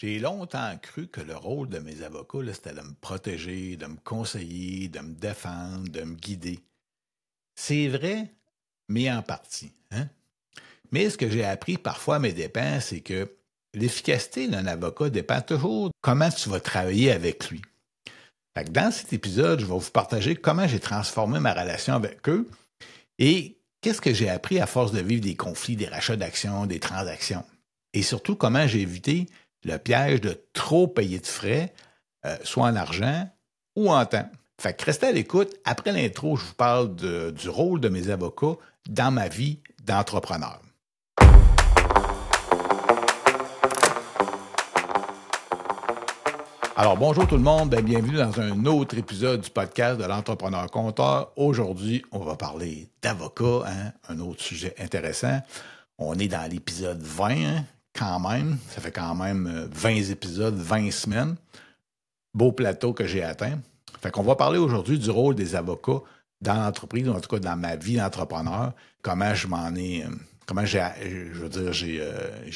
J'ai longtemps cru que le rôle de mes avocats, là, c'était de me protéger, de me conseiller, de me défendre, de me guider. C'est vrai, mais en partie. Hein? Mais ce que j'ai appris parfois à mes dépens, c'est que l'efficacité d'un avocat dépend toujours de comment tu vas travailler avec lui. Fait que dans cet épisode, je vais vous partager comment j'ai transformé ma relation avec eux et qu'est-ce que j'ai appris à force de vivre des conflits, des rachats d'actions, des transactions. Et surtout, comment j'ai évité le piège de trop payer de frais, soit en argent ou en temps. Fait que restez à l'écoute. Après l'intro, je vous parle du rôle de mes avocats dans ma vie d'entrepreneur. Alors, bonjour tout le monde, bienvenue dans un autre épisode du podcast de l'entrepreneur compteur. Aujourd'hui, on va parler d'avocat, un autre sujet intéressant. On est dans l'épisode 20, quand même. Ça fait quand même 20 épisodes, 20 semaines. Beau plateau que j'ai atteint. Fait qu'on va parler aujourd'hui du rôle des avocats dans l'entreprise, ou en tout cas dans ma vie d'entrepreneur. Comment je m'en ai... Comment j'ai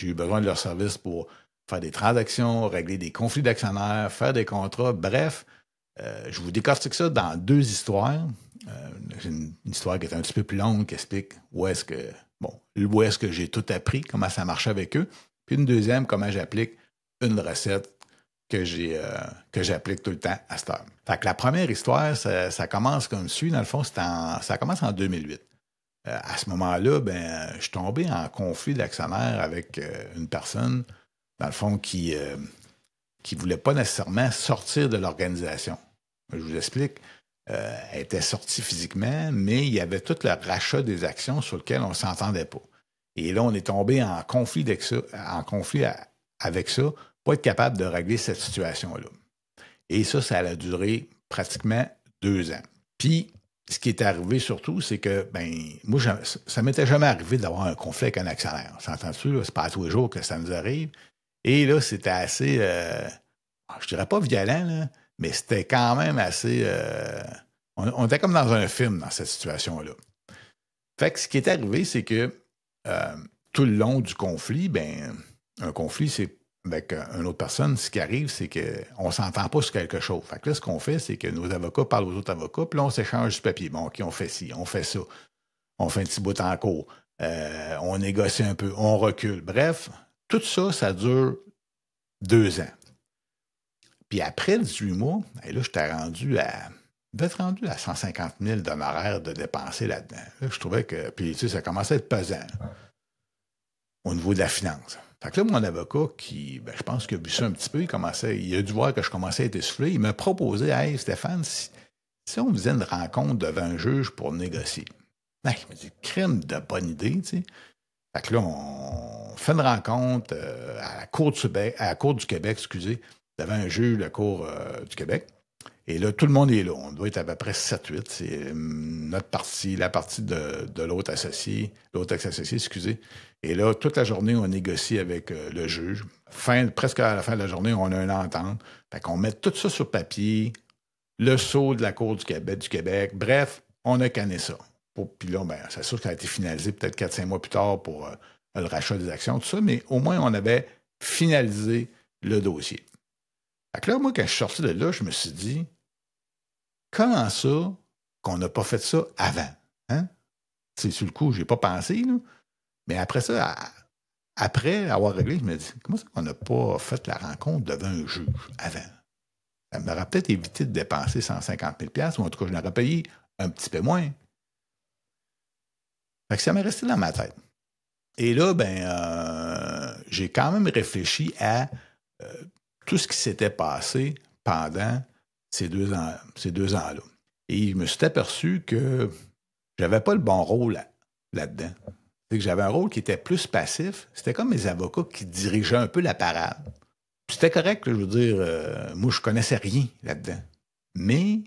eu besoin de leur service pour faire des transactions, régler des conflits d'actionnaires, faire des contrats. Bref, je vous décortique ça dans deux histoires. J'ai une histoire qui est un petit peu plus longue, qui explique où est-ce que j'ai tout appris, comment ça marche avec eux. Puis une deuxième, comment j'applique une recette que j'applique tout le temps à cette heure. Fait que la première histoire, ça commence comme suit. Dans le fond, ça commence en 2008. À ce moment-là, je suis tombé en conflit d'actionnaire avec une personne, dans le fond, qui ne voulait pas nécessairement sortir de l'organisation. Je vous explique. Elle était sortie physiquement, mais il y avait tout le rachat des actions sur lequel on ne s'entendait pas. Et là, on est tombé en conflit avec ça, pas être capable de régler cette situation-là. Et ça a duré pratiquement 2 ans. Puis, ce qui est arrivé surtout, c'est que, moi, ça ne m'était jamais arrivé d'avoir un conflit avec un actionnaire. S'entend-tu? C'est pas à tous les jours que ça nous arrive. Et là, c'était assez, je dirais pas violent, là, mais c'était quand même assez... on était comme dans un film dans cette situation-là. Fait que ce qui est arrivé, c'est que tout le long du conflit, un conflit, c'est avec une autre personne, ce qui arrive, c'est qu'on ne s'entend pas sur quelque chose. Fait que là, ce qu'on fait, c'est que nos avocats parlent aux autres avocats, puis là, on s'échange du papier. Bon, OK, on fait ci, on fait ça. On fait un petit bout en cours. On négocie un peu, on recule. Bref, tout ça, ça dure 2 ans. Puis après 18 mois, et là, j'étais rendu à 150 000 d'honoraires de dépenser là-dedans. Là, je trouvais que... Puis, tu sais, ça commençait à être pesant au niveau de la finance. Fait que là, mon avocat, je pense qu'il a vu ça un petit peu, il a dû voir que je commençais à être essoufflé. Il m'a proposé, « Hey, Stéphane, si on faisait une rencontre devant un juge pour négocier. » Il m'a dit, « Crime de bonne idée, tu sais. » Fait que là, on fait une rencontre à la Cour du Québec, devant un juge de la Cour du Québec. Et là, tout le monde est là. On doit être à peu près 7-8. C'est notre partie, la partie de l'autre ex-associé, Et là, toute la journée, on négocie avec le juge. Presque à la fin de la journée, on a une entente. Fait qu'on met tout ça sur papier, le sceau de la Cour du Québec. Bref, on a canné ça. Puis là, c'est sûr que ça a été finalisé peut-être 4-5 mois plus tard pour le rachat des actions, tout ça, mais au moins, on avait finalisé le dossier. Fait que là, moi, quand je suis sorti de là, je me suis dit, comment ça qu'on n'a pas fait ça avant? Hein? C'est sur le coup, je n'ai pas pensé, là. Mais après ça, après avoir réglé, je me dis, comment ça qu'on n'a pas fait la rencontre devant un juge avant? Ça m'aurait peut-être évité de dépenser 150 000 $, ou en tout cas, je l'aurais payé un petit peu moins. Fait que ça m'est resté dans ma tête. Et là, j'ai quand même réfléchi à tout ce qui s'était passé pendant ces 2 ans-là. Et je me suis aperçu que j'avais pas le bon rôle là-dedans. C'est que j'avais un rôle qui était plus passif. C'était comme mes avocats qui dirigeaient un peu la parade. Puis c'était correct, là, je veux dire, moi, je connaissais rien là-dedans. Mais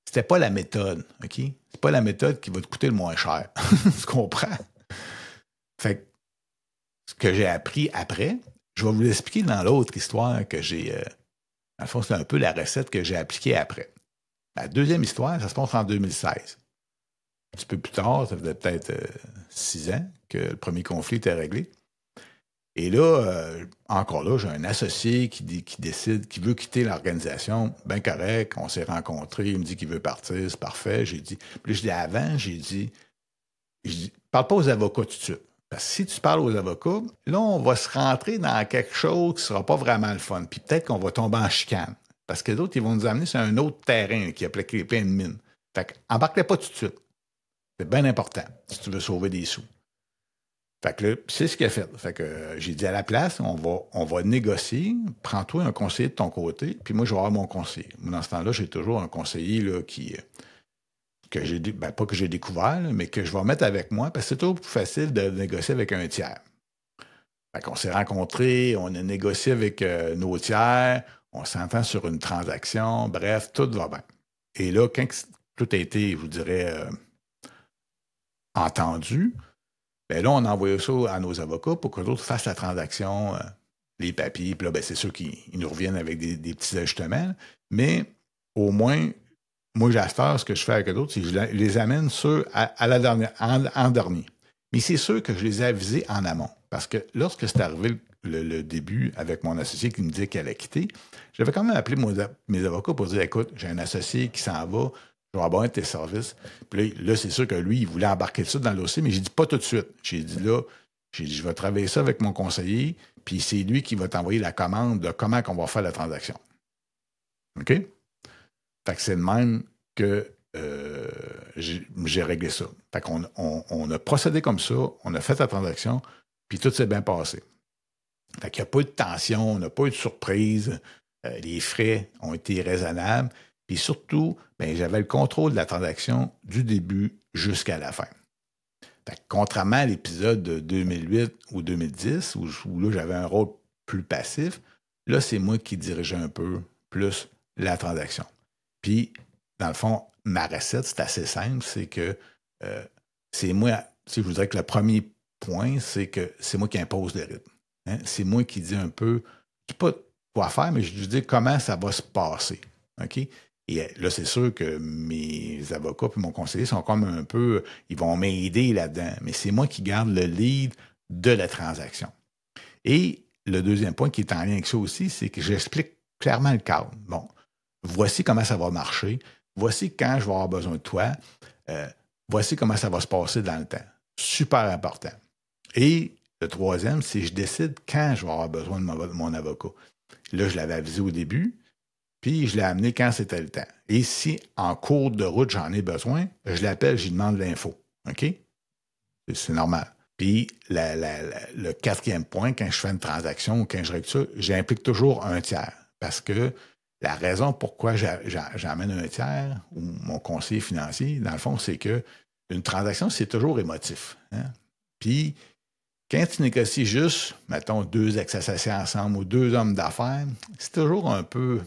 c'était pas la méthode, OK? C'est pas la méthode qui va te coûter le moins cher. Tu comprends? Fait que ce que j'ai appris après, je vais vous l'expliquer dans l'autre histoire que j'ai... dans le fond, c'est un peu la recette que j'ai appliquée après. La deuxième histoire, ça se passe en 2016. Un petit peu plus tard, ça faisait peut-être 6 ans que le premier conflit était réglé. Et là, encore là, j'ai un associé qui décide, qui veut quitter l'organisation. Ben correct, on s'est rencontrés, il me dit qu'il veut partir, c'est parfait. J'ai dit, puis je dis avant, j'ai dit, parle pas aux avocats tout de suite. Parce que si tu parles aux avocats, là, on va se rentrer dans quelque chose qui sera pas vraiment le fun. Puis peut-être qu'on va tomber en chicane. Parce que d'autres, ils vont nous amener sur un autre terrain qui a plein de mines. Fait qu'embarque-les pas tout de suite. C'est bien important si tu veux sauver des sous. Fait que là, c'est ce qu'il a fait. Fait que j'ai dit à la place, on va négocier. Prends-toi un conseiller de ton côté, puis moi, je vais avoir mon conseiller. Moi, dans ce temps-là, j'ai toujours un conseiller là, que j'ai, pas que j'ai découvert, là, mais que je vais mettre avec moi, parce que c'est toujours plus facile de négocier avec un tiers. Fait qu'on s'est rencontrés, on a négocié avec nos tiers, on s'entend sur une transaction, bref, tout va bien. Et là, quand tout a été, je vous dirais, entendu, ben là, on a envoyé ça à nos avocats pour que d'autres fassent la transaction, les papiers, puis là, ben, c'est sûr qu'ils nous reviennent avec des petits ajustements, mais au moins, moi, j'ai à cette heure, ce que je fais avec d'autres, c'est que je les amène à la dernière, en dernier. Mais c'est sûr que je les ai avisés en amont. Parce que lorsque c'est arrivé le début avec mon associé qui me disait qu'elle allait quitter, j'avais quand même appelé mes avocats pour dire, écoute, j'ai un associé qui s'en va, je vais avoir tes services. Puis là, c'est sûr que lui, il voulait embarquer ça dans le dossier, mais j'ai dit pas tout de suite. J'ai dit là, je vais travailler ça avec mon conseiller, puis c'est lui qui va t'envoyer la commande de comment on va faire la transaction. OK? Fait que c'est le même que j'ai réglé ça. Fait qu'on on a procédé comme ça, on a fait la transaction, puis tout s'est bien passé. Fait qu'il n'y a pas eu de tension, on n'a pas eu de surprise, les frais ont été raisonnables, puis surtout, ben, j'avais le contrôle de la transaction du début jusqu'à la fin. Fait que contrairement à l'épisode de 2008 ou 2010, où là, j'avais un rôle plus passif, là, c'est moi qui dirigeais un peu plus la transaction. Puis, dans le fond, ma recette, c'est assez simple, c'est que c'est moi, je vous dirais que le premier point, c'est que c'est moi qui impose le rythme. Hein? C'est moi qui dis un peu, je ne dis pas quoi faire, mais je dis comment ça va se passer. OK? Et là, c'est sûr que mes avocats et mon conseiller sont comme un peu, ils vont m'aider là-dedans, mais c'est moi qui garde le lead de la transaction. Et le deuxième point qui est en lien avec ça aussi, c'est que j'explique clairement le cadre. Bon, voici comment ça va marcher, voici quand je vais avoir besoin de toi, voici comment ça va se passer dans le temps. Super important. Et le troisième, c'est que je décide quand je vais avoir besoin de mon avocat. Là, je l'avais avisé au début, puis je l'ai amené quand c'était le temps. Et si en cours de route, j'en ai besoin, je l'appelle, je lui demande l'info. OK? C'est normal. Puis le quatrième point, quand je fais une transaction ou quand je règle ça, j'implique toujours un tiers. Parce que la raison pourquoi j'amène un tiers ou mon conseiller financier, dans le fond, c'est que une transaction, c'est toujours émotif. Hein? Puis, quand tu négocies juste, mettons, deux ex-associés ensemble ou deux hommes d'affaires, c'est toujours un peu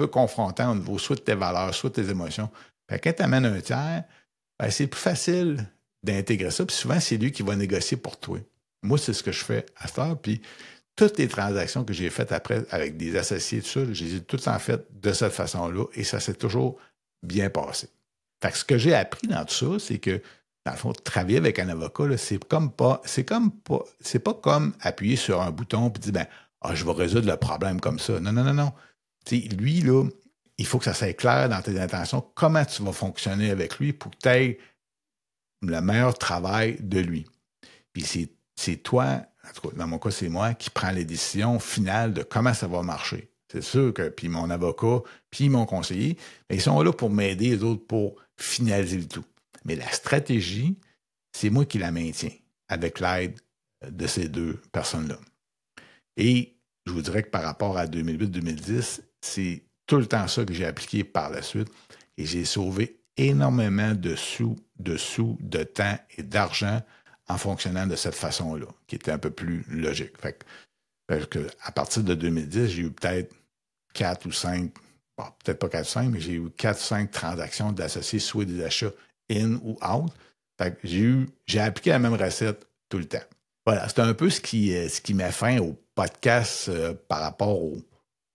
confrontant au niveau soit de tes valeurs, soit de tes émotions. Fait que quand tu amènes un tiers, ben, c'est plus facile d'intégrer ça. Puis souvent, c'est lui qui va négocier pour toi. Moi, c'est ce que je fais à cette heure. Puis toutes les transactions que j'ai faites après avec des associés, tout ça, je les ai toutes en fait de cette façon-là et ça s'est toujours bien passé. Fait que ce que j'ai appris dans tout ça, c'est que, dans le fond, travailler avec un avocat, là, c'est pas comme appuyer sur un bouton et dire, ben, je vais résoudre le problème comme ça. Non, non, non, non. T'sais, lui, là, il faut que ça soit clair dans tes intentions, comment tu vas fonctionner avec lui pour que tu aies le meilleur travail de lui. Puis c'est toi, en tout cas, dans mon cas, c'est moi qui prends les décisions finales de comment ça va marcher. C'est sûr que, puis mon avocat, puis mon conseiller, bien, ils sont là pour m'aider, les autres, pour finaliser le tout. Mais la stratégie, c'est moi qui la maintiens avec l'aide de ces deux personnes-là. Et je vous dirais que par rapport à 2008-2010, c'est tout le temps ça que j'ai appliqué par la suite et j'ai sauvé énormément de sous, de temps et d'argent en fonctionnant de cette façon-là, qui était un peu plus logique. Fait que à partir de 2010, j'ai eu peut-être 4 ou 5, bon, peut-être pas 4 ou 5, mais j'ai eu 4 ou 5 transactions d'associés, soit des achats in ou out. Fait que j'ai appliqué la même recette tout le temps. Voilà, c'est un peu ce qui met fin au podcast par rapport au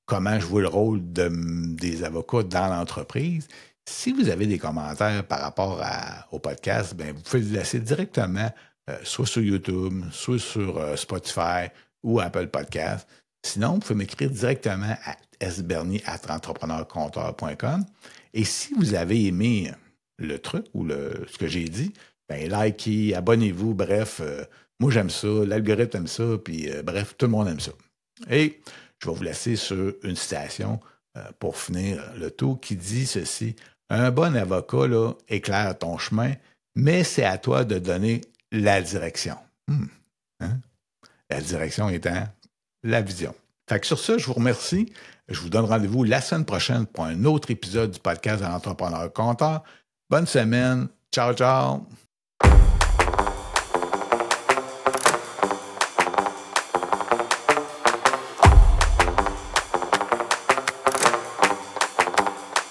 comment je vois le rôle des avocats dans l'entreprise. Si vous avez des commentaires par rapport au podcast, ben, vous pouvez le laisser directement soit sur YouTube, soit sur Spotify ou Apple Podcast. Sinon, vous pouvez m'écrire directement à sbernier@entrepreneurcompteur.com. Et si vous avez aimé le truc ou ce que j'ai dit, ben likez, abonnez-vous, bref, moi j'aime ça, l'algorithme aime ça, puis bref, tout le monde aime ça. Et je vais vous laisser sur une citation pour finir le tout qui dit ceci: un bon avocat là, éclaire ton chemin, mais c'est à toi de donner la direction. Hein? La direction étant la vision. Fait que sur ça, je vous remercie. Je vous donne rendez-vous la semaine prochaine pour un autre épisode du podcast de l'entrepreneur compteur. Bonne semaine. Ciao, ciao.